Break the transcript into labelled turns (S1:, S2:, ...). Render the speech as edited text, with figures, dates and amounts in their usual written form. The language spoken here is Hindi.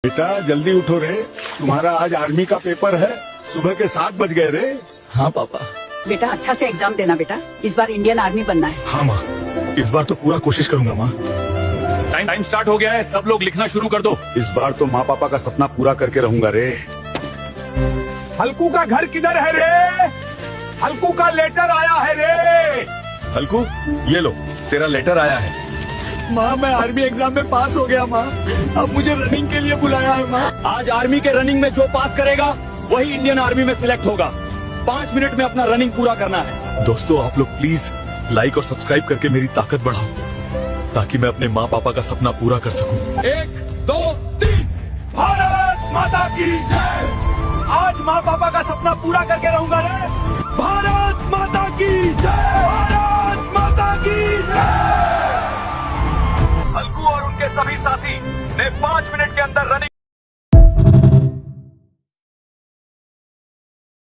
S1: बेटा जल्दी उठो रे, तुम्हारा आज आर्मी का पेपर है। सुबह के 7 बज गए रे।
S2: हाँ पापा।
S3: बेटा अच्छा से एग्जाम देना बेटा, इस बार इंडियन आर्मी बनना है।
S4: हाँ माँ, इस बार तो पूरा कोशिश करूंगा माँ। टाइम स्टार्ट हो गया है, सब लोग लिखना शुरू कर दो।
S1: इस बार तो माँ पापा का सपना पूरा करके रहूंगा रे। हल्कू का घर किधर है रे? हल्कू का लेटर आया है रे।
S4: हल्कू, ये लो, तेरा लेटर आया है।
S2: माँ मैं आर्मी एग्जाम में पास हो गया माँ, अब मुझे रनिंग के लिए बुलाया है माँ।
S4: आज आर्मी के रनिंग में जो पास करेगा वही इंडियन आर्मी में सिलेक्ट होगा। 5 मिनट में अपना रनिंग पूरा करना है।
S5: दोस्तों आप लोग प्लीज लाइक और सब्सक्राइब करके मेरी ताकत बढ़ाओ, ताकि मैं अपने माँ पापा का सपना पूरा कर सकूं।
S4: 1 2 3।
S1: भारत माता की जय। आज माँ पापा का सपना पूरा करके रहूंगा रे। भारत माता की जय। भारत माता की जय।
S4: हल्कू और उनके सभी साथी ने 5 मिनट के अंदर रनिंग